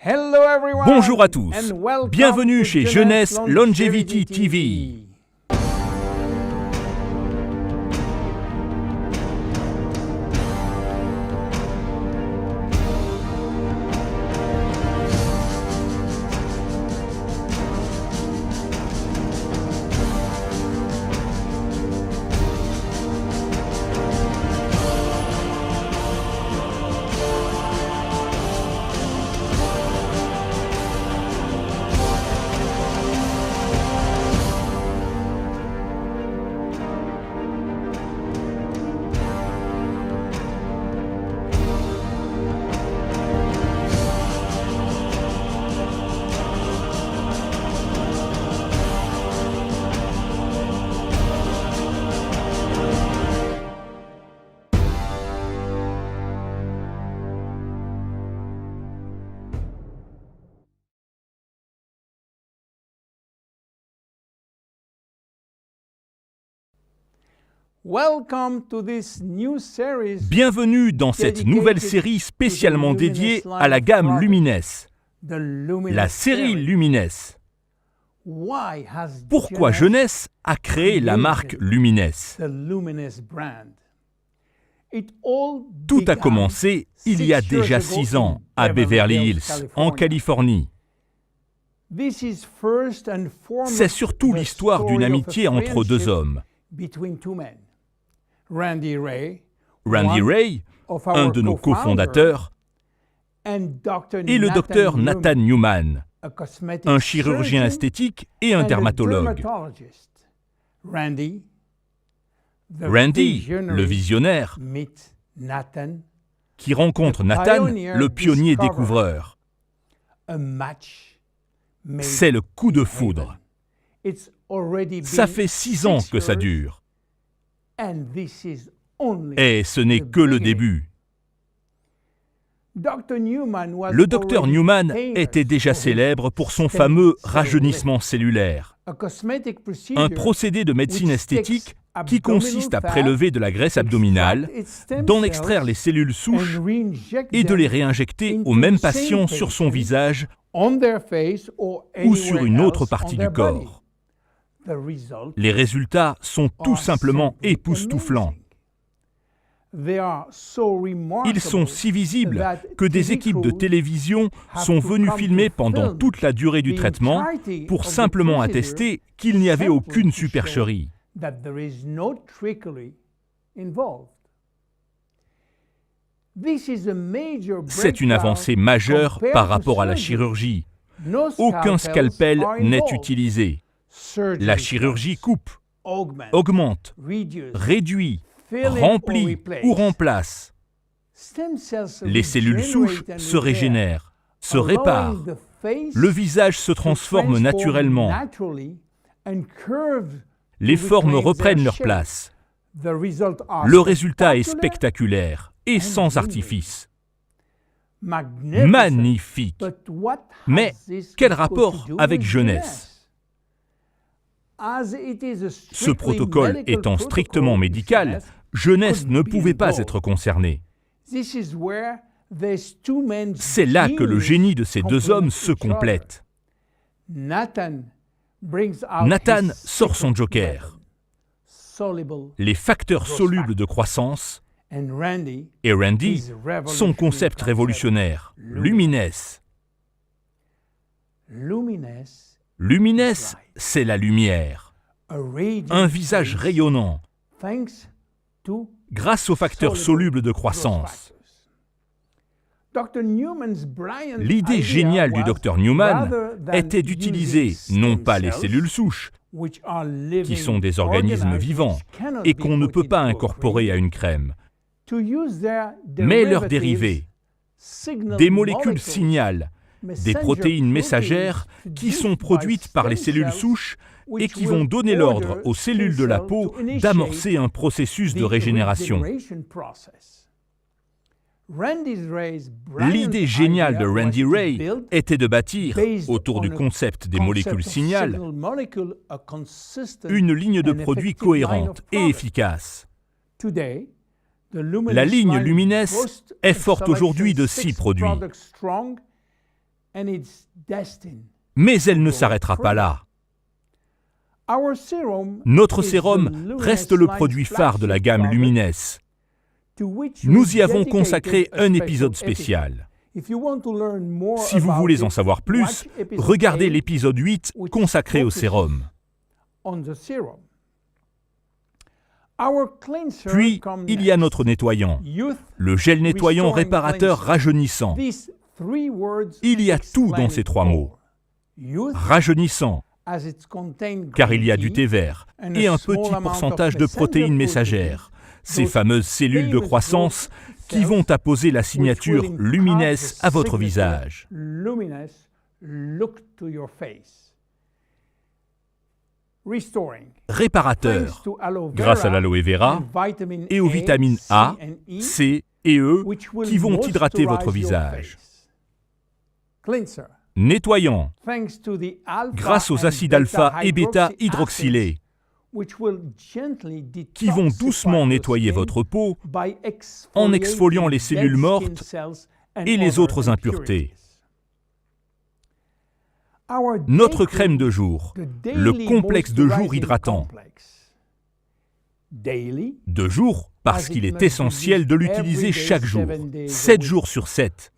Bonjour à tous, bienvenue chez Jeunesse Longevity TV. Bienvenue dans cette nouvelle série spécialement dédiée à la gamme Lumines, la série Lumines. Pourquoi Jeunesse a créé la marque Lumines? Tout a commencé il y a déjà 6 ans à Beverly Hills, en Californie. C'est surtout l'histoire d'une amitié entre deux hommes. Randy Ray, un de nos cofondateurs, et le docteur Nathan Newman, un chirurgien esthétique et un dermatologue. Randy, le visionnaire, qui rencontre Nathan, le pionnier découvreur. C'est le coup de foudre. Ça fait 6 ans que ça dure. Et ce n'est que le début. Le docteur Newman était déjà célèbre pour son fameux rajeunissement cellulaire, un procédé de médecine esthétique qui consiste à prélever de la graisse abdominale, d'en extraire les cellules souches et de les réinjecter au même patient sur son visage ou sur une autre partie du corps. Les résultats sont tout simplement époustouflants. Ils sont si visibles que des équipes de télévision sont venues filmer pendant toute la durée du traitement pour simplement attester qu'il n'y avait aucune supercherie. C'est une avancée majeure par rapport à la chirurgie. Aucun scalpel n'est utilisé. La chirurgie coupe, augmente, réduit, remplit ou remplace. Les cellules souches se régénèrent, se réparent. Le visage se transforme naturellement. Les formes reprennent leur place. Le résultat est spectaculaire et sans artifice. Magnifique. Mais quel rapport avec Jeunesse ? Ce protocole étant strictement médical, Jeunesse ne pouvait pas être concernée. C'est là que le génie de ces deux hommes se complète. Nathan sort son joker, les facteurs solubles de croissance, et Randy, son concept révolutionnaire, Lumines. Lumines, c'est la lumière, un visage rayonnant, grâce aux facteurs solubles de croissance. L'idée géniale du Dr Newman était d'utiliser non pas les cellules souches, qui sont des organismes vivants et qu'on ne peut pas incorporer à une crème, mais leurs dérivés, des molécules signal, des protéines messagères qui sont produites par les cellules souches et qui vont donner l'ordre aux cellules de la peau d'amorcer un processus de régénération. L'idée géniale de Randy Ray était de bâtir, autour du concept des molécules signal, une ligne de produits cohérente et efficace. La ligne Lumines est forte aujourd'hui de 6 produits. Mais elle ne s'arrêtera pas là. Notre sérum reste le produit phare de la gamme Lumines. Nous y avons consacré un épisode spécial. Si vous voulez en savoir plus, regardez l'épisode 8 consacré au sérum. Puis, il y a notre nettoyant, le gel nettoyant réparateur rajeunissant. Il y a tout dans ces trois mots. Rajeunissant, car il y a du thé vert et un petit pourcentage de protéines messagères, ces fameuses cellules de croissance qui vont apposer la signature Lumines à votre visage. Réparateur, grâce à l'aloe vera et aux vitamines A, C et E qui vont hydrater votre visage. Nettoyant, grâce aux acides alpha et bêta hydroxylés, qui vont doucement nettoyer votre peau en exfoliant les cellules mortes et les autres impuretés. Notre crème de jour, le complexe de jour hydratant. De jour, parce qu'il est essentiel de l'utiliser chaque jour, 7 jours sur 7.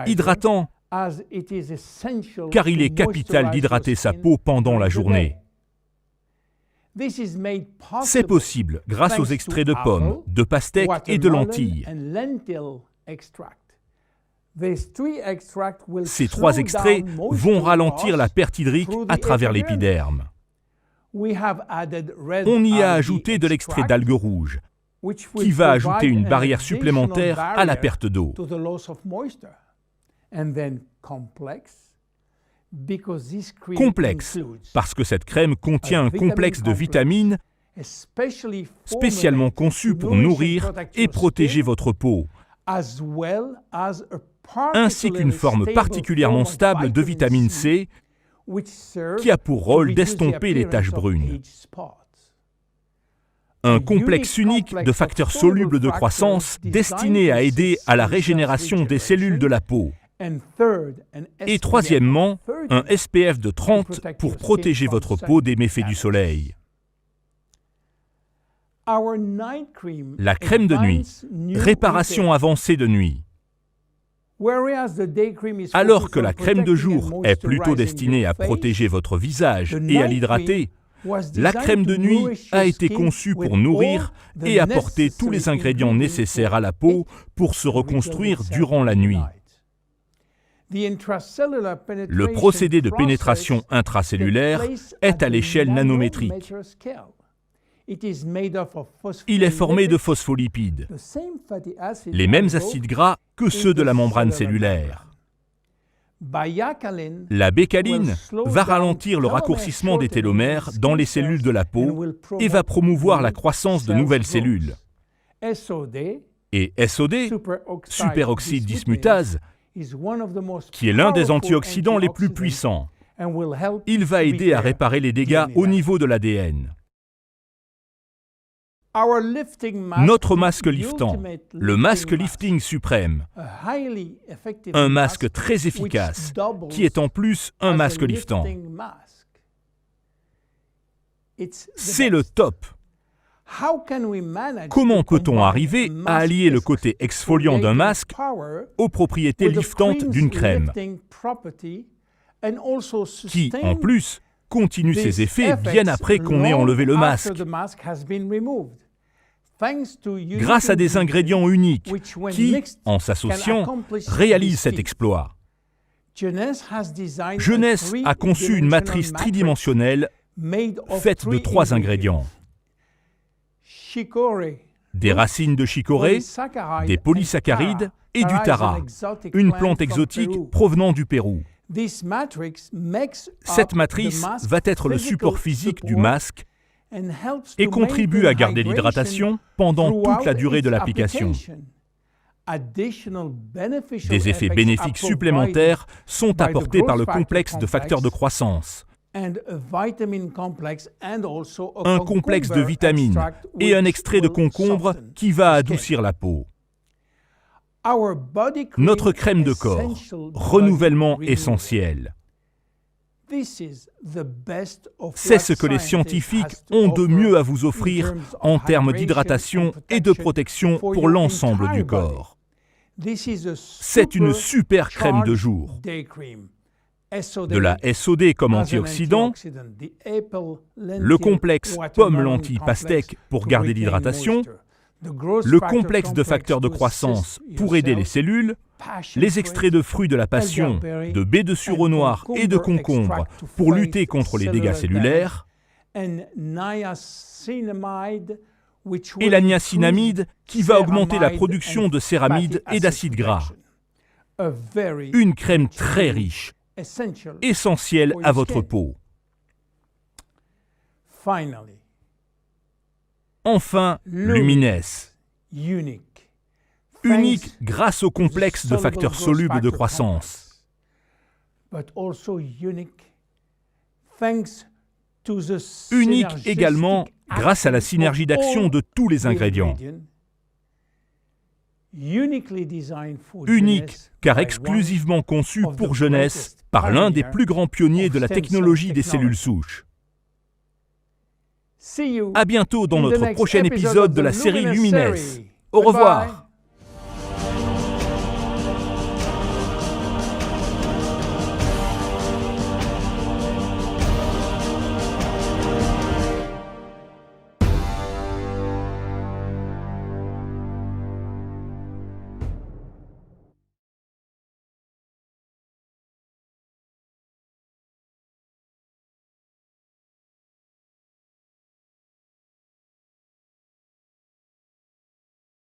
Hydratant, car il est capital d'hydrater sa peau pendant la journée. C'est possible grâce aux extraits de pommes, de pastèques et de lentilles. Ces 3 extraits vont ralentir la perte hydrique à travers l'épiderme. On y a ajouté de l'extrait d'algues rouges, qui va ajouter une barrière supplémentaire à la perte d'eau. Complexe, parce que cette crème contient un complexe de vitamines spécialement conçu pour nourrir et protéger votre peau, ainsi qu'une forme particulièrement stable de vitamine C qui a pour rôle d'estomper les taches brunes. Un complexe unique de facteurs solubles de croissance destiné à aider à la régénération des cellules de la peau. Et troisièmement, un SPF de 30 pour protéger votre peau des méfaits du soleil. La crème de nuit, réparation avancée de nuit. Alors que la crème de jour est plutôt destinée à protéger votre visage et à l'hydrater, la crème de nuit a été conçue pour nourrir et apporter tous les ingrédients nécessaires à la peau pour se reconstruire durant la nuit. Le procédé de pénétration intracellulaire est à l'échelle nanométrique. Il est formé de phospholipides, les mêmes acides gras que ceux de la membrane cellulaire. La bécaline va ralentir le raccourcissement des télomères dans les cellules de la peau et va promouvoir la croissance de nouvelles cellules. Et SOD, superoxyde dismutase, qui est l'un des antioxydants les plus puissants. Il va aider à réparer les dégâts au niveau de l'ADN. Notre masque liftant, le masque lifting suprême, un masque très efficace, qui est en plus un masque liftant. C'est le top. Comment peut-on arriver à allier le côté exfoliant d'un masque aux propriétés liftantes d'une crème, qui, en plus, continue ses effets bien après qu'on ait enlevé le masque, grâce à des ingrédients uniques qui, en s'associant, réalisent cet exploit. Jeunesse a conçu une matrice tridimensionnelle faite de 3 ingrédients. Des racines de chicorée, des polysaccharides et du tara, une plante exotique provenant du Pérou. Cette matrice va être le support physique du masque et contribue à garder l'hydratation pendant toute la durée de l'application. Des effets bénéfiques supplémentaires sont apportés par le complexe de facteurs de croissance, un complexe de vitamines et un extrait de concombre qui va adoucir la peau. Notre crème de corps, renouvellement essentiel. C'est ce que les scientifiques ont de mieux à vous offrir en termes d'hydratation et de protection pour l'ensemble du corps. C'est une super crème de jour. De la SOD comme antioxydant, le complexe pomme-lentille-pastèque pour garder l'hydratation, le complexe de facteurs de croissance pour aider les cellules, les extraits de fruits de la passion, de baies de sureau noir et de concombre pour lutter contre les dégâts cellulaires, et la niacinamide qui va augmenter la production de céramides et d'acides gras. Une crème très riche, essentielle à votre peau. Enfin, Lumines. Unique grâce au complexe de facteurs solubles de croissance. Unique également grâce à la synergie d'action de tous les ingrédients. Unique car exclusivement conçu pour jeunesse par l'un des plus grands pionniers de la technologie des cellules souches. À bientôt dans notre prochain épisode de la série Lumines. Au revoir.